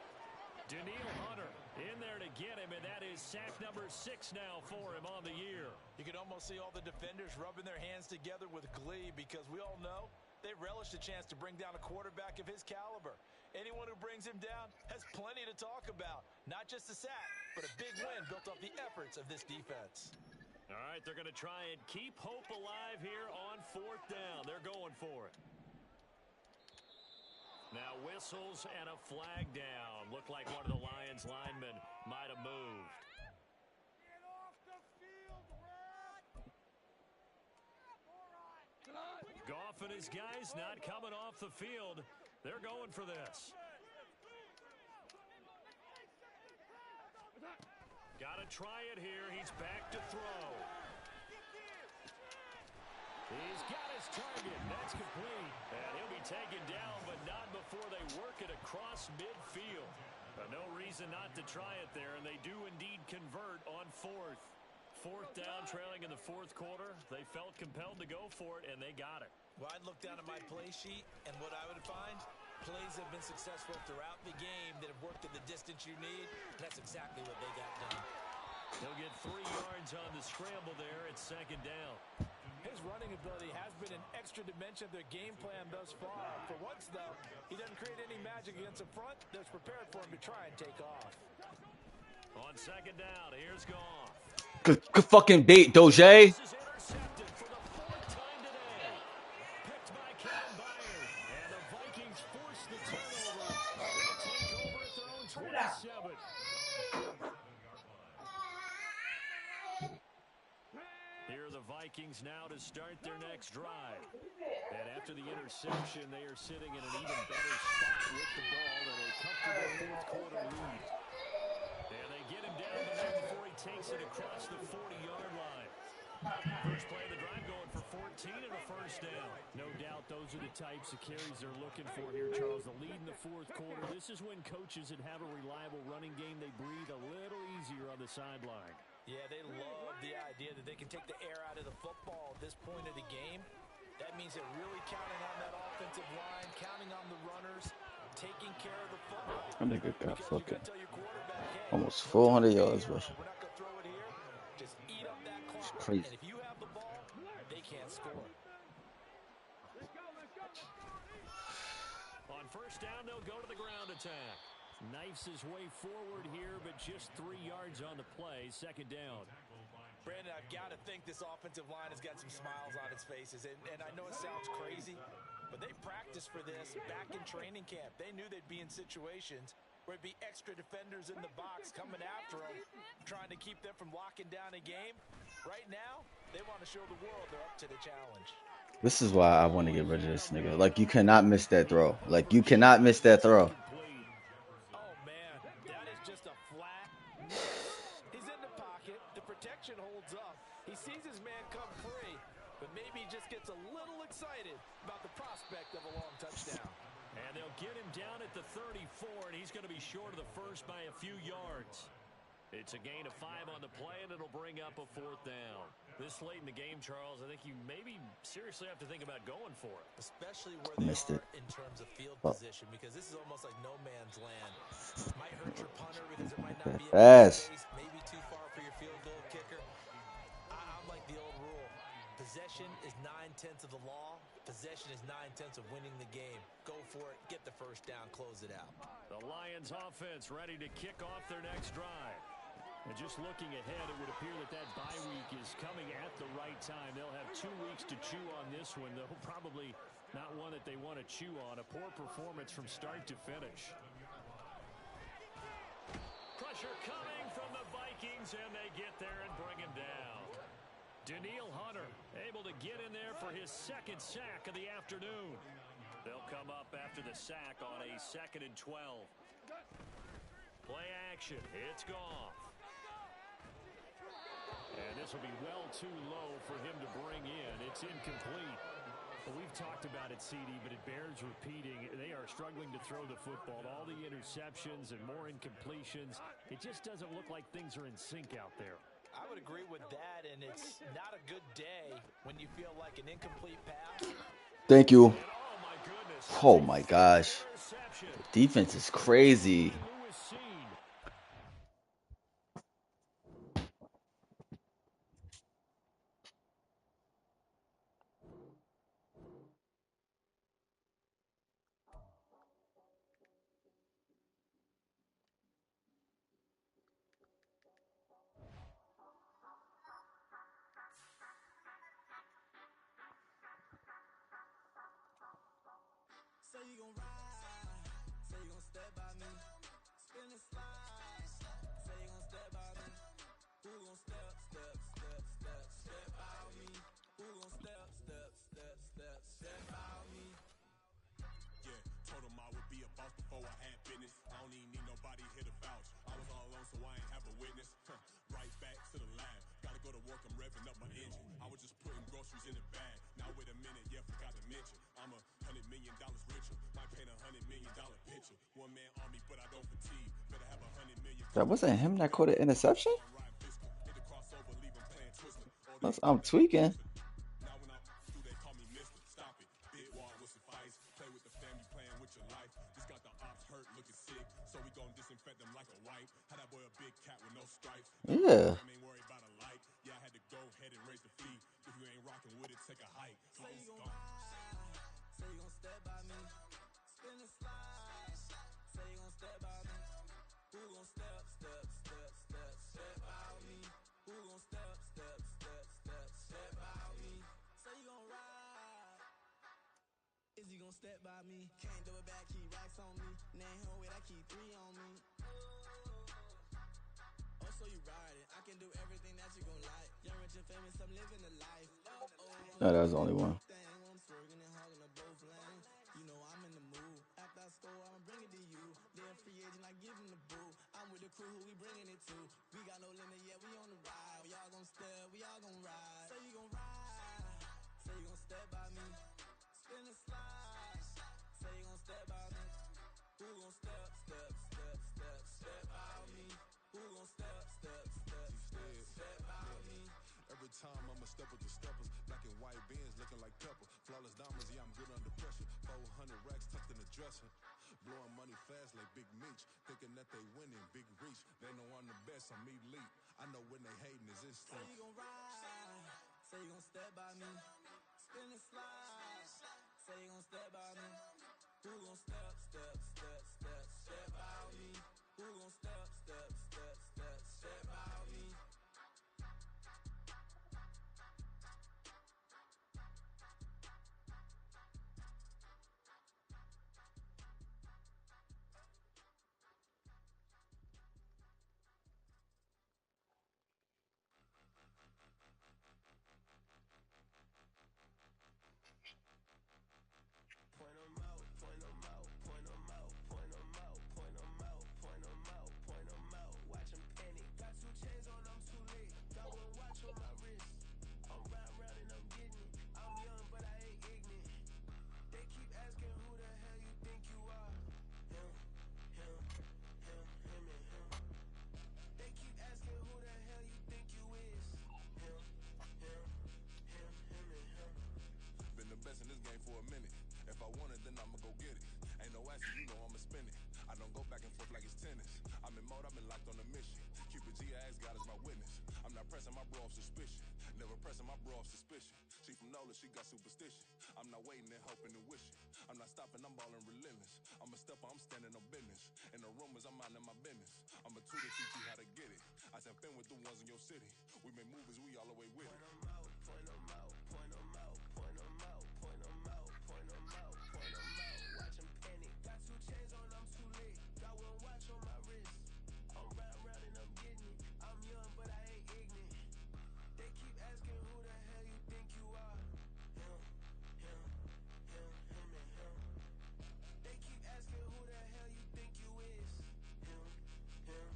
Danielle Hunter in there to get him, and that is sack number 6 now for him on the year. You can almost see all the defenders rubbing their hands together with glee because we all know they relish the chance to bring down a quarterback of his caliber. Anyone who brings him down has plenty to talk about. Not just a sack, but a big win built off the efforts of this defense. All right, they're going to try and keep hope alive here on 4th down. They're going for it. Now whistles and a flag down. Looked like one of the Lions linemen might have moved. Get off the field, Goff and his guys not coming off the field. They're going for this. Got to try it here. He's back to throw. He's got his target. That's complete. And he'll be taken down, but not before they work it across midfield. No reason not to try it there, and they do indeed convert on 4th. 4th down, trailing in the 4th quarter. They felt compelled to go for it, and they got it. Well, I'd look down at my play sheet, and what I would find, plays have been successful throughout the game that have worked at the distance you need. That's exactly what they got done. They'll get 3 yards on the scramble there at 2nd down. His running ability has been an extra dimension of their game plan thus far. For once, though, he doesn't create any magic against the front that's prepared for him to try and take off. On 2nd down, here's Goff. Good fucking bait, Doge. This is intercepted for the 4th time today. Picked by Kevin Byard. And the Vikings force the turnover. They'll take over at their own 27. Here are the Vikings now to start their next drive. And after the interception, they are sitting in an even better spot with the ball in a comfortable 4th quarter lead. And they get him down the middle before he takes it across the 40-yard line. First play of the drive going for 14 and a 1st down. No doubt those are the types of carries they're looking for here, Charles. The lead in the 4th quarter. This is when coaches that have a reliable running game, they breathe a little easier on the sideline. Yeah, they love the idea that they can take the air out of the football at this point of the game. That means they're really counting on that offensive line, counting on the runners, taking care of the football. That nigga got fucking Hey, almost 400 yards rushing. we're not going to throw it here. Just eat up that clock. It's crazy. And if you first down, they'll go to the ground attack. Knifes his way forward here, but just 3 yards on the play. Second down. Brandon, I've got to think this offensive line has got some smiles on its faces. And I know it sounds crazy, but they practiced for this back in training camp. They knew they'd be in situations where it'd be extra defenders in the box coming after them, trying to keep them from locking down a game. Right now, they want to show the world they're up to the challenge. This is why I want to get rid of this nigga. Like, you cannot miss that throw. Like, you cannot miss that throw. Oh, man, that is just a flat. He's in the pocket. The protection holds up. He sees his man come free, but maybe he just gets a little excited about the prospect of a long touchdown. And they'll get him down at the 34, and he's going to be short of the first by a few yards. It's a gain of 5 on the play, and it'll bring up a 4th down. This late in the game, Charles, I think you maybe seriously have to think about going for it. Especially where they are in terms of field position, because this is almost like no man's land. Might hurt your punter because it might not be in space, maybe too far for your field goal kicker. I'm like the old rule. Possession is 9/10 of the law. Possession is 9/10 of winning the game. Go for it, get the first down, close it out. The Lions offense ready to kick off their next drive. And just looking ahead, it would appear that bye week is coming at the right time. They'll have 2 weeks to chew on this one, though probably not one that they want to chew on. A poor performance from start to finish. Pressure coming from the Vikings, and they get there and bring him down. Danielle Hunter able to get in there for his 2nd sack of the afternoon. They'll come up after the sack on a 2nd and 12. Play action. It's Goff. And this will be well too low for him to bring in. It's incomplete. Well, we've talked about it, CD, but it bears repeating. They are struggling to throw the football. All the interceptions and more incompletions. It just doesn't look like things are in sync out there. I would agree with that, and it's not a good day when you feel like an incomplete pass. Thank you. Oh, my gosh. The defense is crazy. Say you gon' ride, say you gon' step by me, spin and slide, say you gon' step by me, who gon' step by me, who gon' step by me. Yeah, told him I would be a boss before I had business. I don't even need nobody here to vouch. I was all alone, so I ain't have a witness. Right back to the lab, gotta go to work, I'm revving up my engine. I was just putting groceries in the bag. Now wait a minute, yeah, forgot to mention, I'm $100 million richer. Might paint $100 million picture. One man army, but I don't fatigue. Better have $100 million. That wasn't him that caught an interception? I'm tweaking. Now when I do, they call me Mister. Stop it. Big wall with some fights. Play with the family, playing with your life. Just got the ops hurt, looking sick. So we gon' disinfect them like a wipe. Had that boy a big cat with no stripes. Yeah. Ain't worried about a light. Yeah, I had to go ahead and raise the fee. If you ain't rocking with it, take a hike. Say you gon' ride, say you gon' step by me, spin and slide, say you gon' step by me, who gon' step by me, who gon' step by me. Say you gon' ride, is he gon' step by me? Can't do it back, keep racks on me. Name home with I keep 3 on me. Oh, so you ride it? I can do everything that you gon' like. Young, rich, and famous, I'm living the life. No, that was the only one. I'm swerving and hogging up both lanes. You know I'm in the mood. After I score, I'ma bring it to you. Then free agent, I give him the boo. I'm with the crew, who we bringing it to. We got no limit, yeah, we on the ride. We all gon' step, we all gon' ride. Say you gon' ride, say you gon' step by me, spin and slide. Say you gon' step by me, who gon' step by me, who gon' step by me. Every time I'ma step with the steppers, black and white beans looking like pepper. Flawless diamonds, yeah, I'm good under pressure. 400 racks tucked in the dresser. Blowing money fast like Big Meech. Thinking that they winning, big reach. They know I'm the best, I'm elite. I know when they hating is instinct. Say you gon' ride, say you gon' step by me, spin and slide. Say you gon' step by me, who gon' step icy, you know I'ma spin it. I don't go back and forth like it's tennis. I'm in mode, I've been locked on a mission. Cupid G, I ask God as my witness. I'm not pressing my bro off suspicion. Never pressing my bro off suspicion. She from Nola, she got superstition. I'm not waiting and hoping and wishing. I'm not stopping, I'm balling relentless. I'm a stepper, I'm standing on business. In the rumors, I'm minding my business. I'm a tutor, teach you how to get it. I said, fin with the ones in your city. We make movies, we all the way with it. Point 'em out, point 'em out, point 'em out, point 'em out, point 'em out, point 'em out, point 'em out. Watch 'em panic. Got 2 chains on, I'm too late. Got 1 watch on my wrist. I'm round and I'm getting it. I'm young, but I ain't ignorant. They keep asking who the hell you think you are. Him, him, him, him, and him. They keep asking who the hell you think you is. Him, him,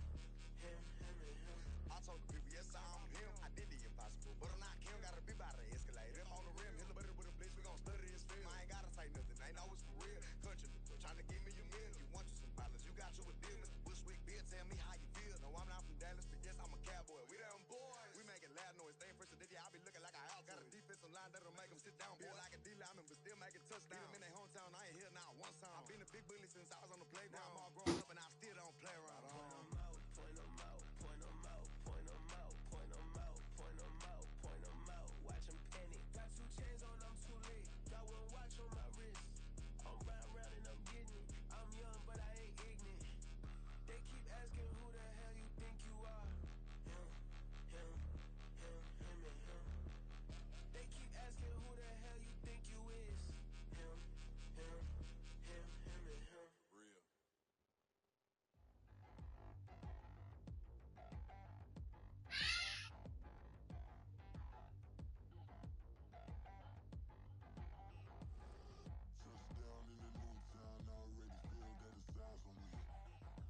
him, him, and him. I told the people, yes, I'm him. I did the impossible, but I'm not Kim. Gotta be by the escalator. On the rim, hit a better with a blitz. We gon' study this film. I ain't gotta say nothing. They know it's for real. Country people trying to give me a meal. You want you some violence, you got you a deal. Mr. Bushwick, Bill, tell me how you feel. No, I'm not from Dallas, but yes, I'm a cowboy. We them boys. We making loud noise. Staying fresh to this, I be looking like a house. Got a defensive line that'll make them sit down. Feel like a D lineman, but still making touchdowns. Beat them in their hometown, I ain't here now one time. I've been a big bully since I was on the playground. Now I'm all grown up and I still don't play around. Point 'em out, point 'em out, point 'em out, point 'em out, point 'em out, point 'em out, point 'em out. Watch 'em panic. Got 2 chains on, I'm too late. Got 1 watch on my wrist. I'm round and I'm getting it. I'm young, but I ain't ignorant. They keep asking who the hell you think you are. Him, him, him, him, and him. They keep asking who the hell you think you is. Him, him, him, him, and him. Real. Touchdown in a new town, I already feel that it's eyes on me.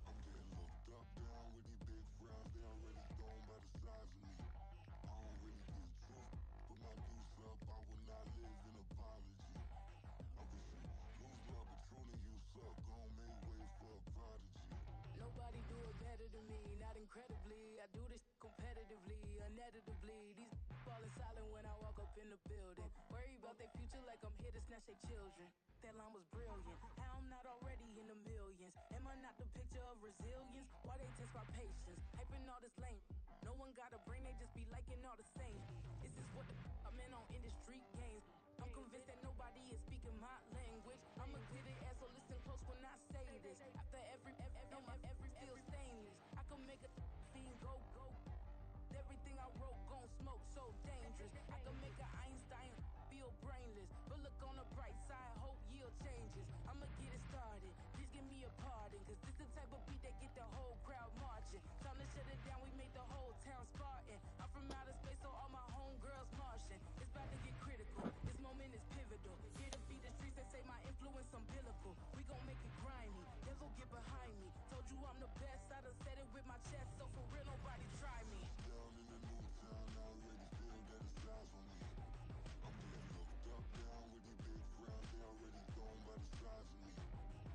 I'm getting looked up, down with these big frowns, they already thrown by the size of me. I don't really get truth, put my deuce up, I will not live in apology. I wish you lose love, but truly you suck, gon' make way for a prodigy. Nobody do it better than me, not incredibly. I do this competitively, uneditably. These falling silent when I walk up in the building. Worry about their future like I'm here to snatch their children. That line was brilliant. How I'm not already in the millions? Am I not the picture of resilience? Why they test my patience? Hyping all this lame. No one got a brain, they just be liking all the same. This is what the I'm in on industry games. I'm convinced that nobody is speaking my language. I'm a good ass, so listen close when I say this. After every feel stainless. I can make a fiend go. Everything I wrote gon' smoke, so dangerous. I can make an Einstein feel brainless. But look on the bright side, hope yield changes. I'ma get it started, please give me a pardon. Cause this the type of beat that get the whole crowd marching. Time to shut it down, we made the whole town Spartan. I'm from outer space, so all my homegirls Martian. It's about to get critical, this moment is pivotal. Here to feed the streets that say my influence umbilical. We gon' make it grimy, devil get behind me. Told you I'm the best, I done said it with my chest. So for real, nobody try me. Down in a new town, I already feel that it's eyes on me. I'm getting looked up, down with these big frowns, they already thrown by the size of me.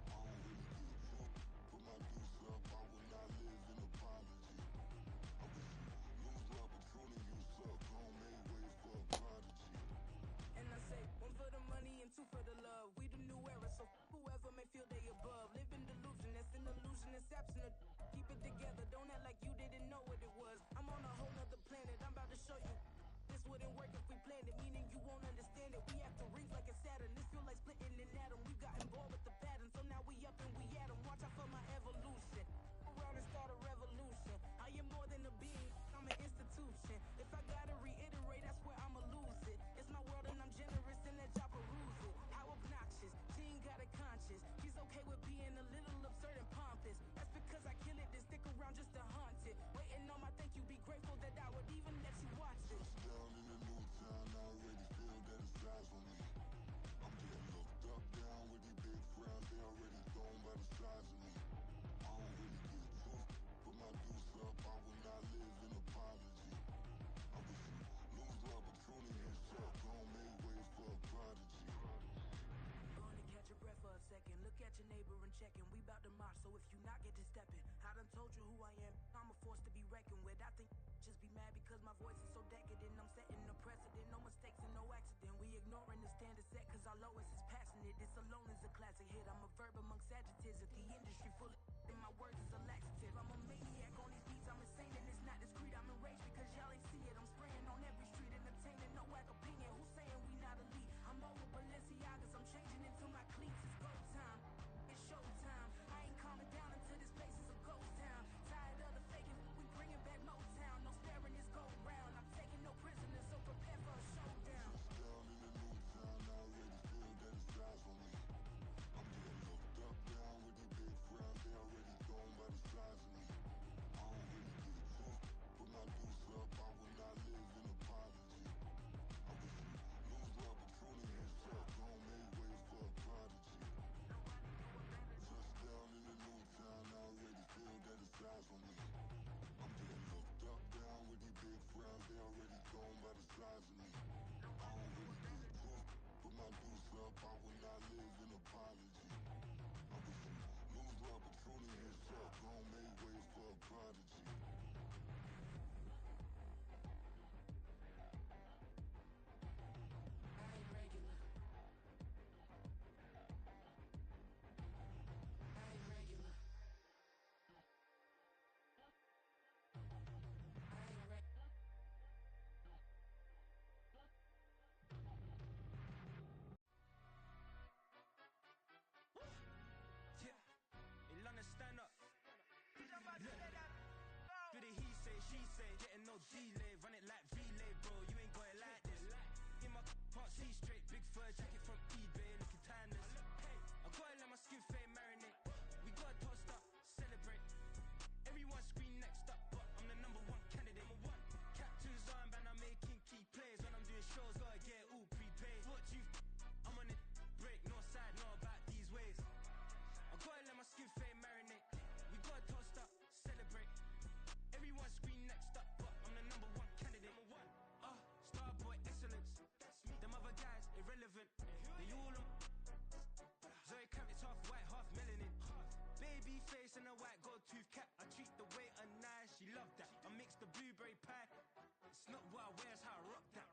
I don't really get truth, put my deuce up, I will not live in apology. I wish you lose love, but truly you suck, gon' make way for a prodigy. And I say, 1 for the money and 2 for the love. We the new era, so whoever may feel they above. Live in delusion, that's an illusion, it's absent of keep it together, don't act like you didn't know what it was. I'm on a whole nother planet, I'm about to show you. This wouldn't work if we planned it, meaning you won't understand it. We have to rings like a Saturn, this feel like splitting an atom. We got involved with the pattern, so now we up and we at 'em. Watch out for my evolution. Around and start a revolution. I am more than a being, I'm an institution. If I gotta reiterate, that's where I'ma lose it. It's my world and I'm generous and let y'all peruse it. How obnoxious, she ain't got a conscience. She's okay with being a little absurd and pompous. That's because I kill it, then stick around just to haunt it. Waiting on my thank you, be grateful that I would even let you watch it. Down in a new town, I already feel that it's eyes on me. I'm getting looked up, down with these big frowns, they already thrown by the size of me. I don't really get truth, put my deuce up, I will not live in apology. I wish you lose love, but truly you suck, gon' make way for a prodigy. Gonna catch your breath for a second. Look at your neighbor and checking. We bout to march, so if you not get to stepping. I done told you who I am. I'm a force to be reckoned with. I think just be mad because my voice is so decadent. I'm setting a precedent. No mistakes and no accident. We ignoring the standard set cause our lowest is passionate. This alone is a classic hit. I'm a verb amongst adjectives. she say, getting no delay, run it like relay, bro, you ain't got it like this. In my part C straight, big fur jacket from eBay, looking timeless. I gotta let my skin fade marinate. We gotta toast up, celebrate. Everyone scream next up, but I'm the number one candidate. Captain's armband, I'm making key plays. When I'm doing shows, gotta get all prepaid. What you I'm on it, break, no side, know about these ways. I gotta let my skin fade marinate. We gotta toast up, celebrate. Everyone scream next up, but I'm the number one candidate. Starboy excellence. Them other guys irrelevant. They all Zoe Kravitz half white, half melanin. Baby face and a white gold tooth cap. I treat the waiter nice, she love that. I mix the blueberry pie. It's not what I wear, it's how I rock that.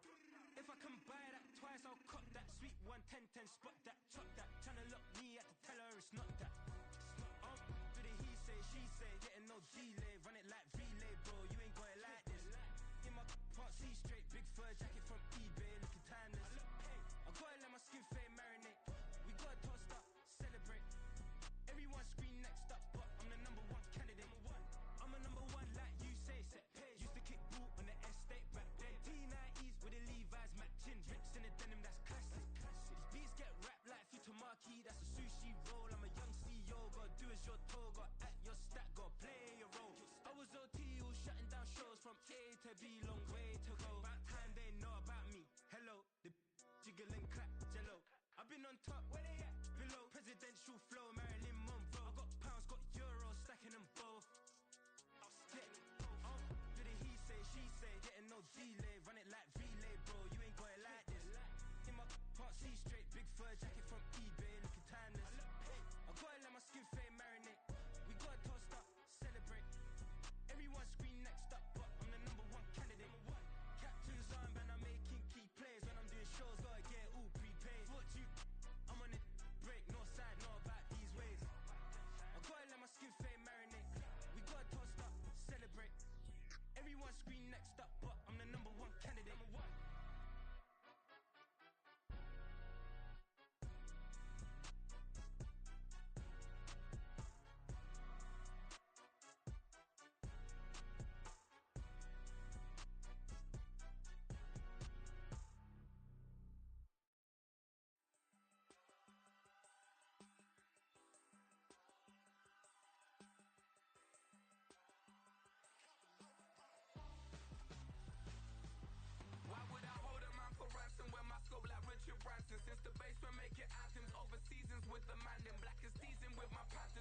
If I can buy that twice, I'll cop that. Sweet 110, spot that, chop that. Tryna lock me at the teller, it's not that. Do the he say, she say, getting no delay. Run it like relay, bro, you ain't got it like this. In my part C straight, big fur jacket from eBay, looking timeless. I gotta let my skin fade marinate. We gotta toast up, celebrate. Everyone scream next up, but I'm the number one candidate. I'm a number one like you say, set pace. Used to kick boot on the estate back then. T90s with the Levi's matching. Rips in the denim, that's classic. These beats get wrapped like futamaki, that's a sushi roll. I'm a young CEO, gotta do as you're told. Gotta act your stat, gotta play your role. I was OT, all shutting down shows from A to B, long way to go. About time they know about me. Hello, the jiggle and clap, jello. I've been on top, where they at? Below, presidential flow, Marilyn Monroe. I got pounds, got euros, stacking them both. Do the he say, she say, getting no delay. Run it like relay, bro, you ain't got it like this. In my part C straight, big fur jacket from eBay, looking timeless. I gotta let my skin fade marinate. We gotta toast up, celebrate. Everyone scream next up, but I'm the number one candidate. Captain's armband, I'm making key plays. When I'm doing shows, gotta get all prepaid. What you I'm on it, break, no side, know about these ways. I gotta let my skin fade marinate. We gotta toast up, celebrate. Everyone scream next up, but I'm the number one candidate. Why would I hold a man for ransom when my scope like Richard Branson? Since the basement making anthems over seasons with the man, then black is seasoned with my pants.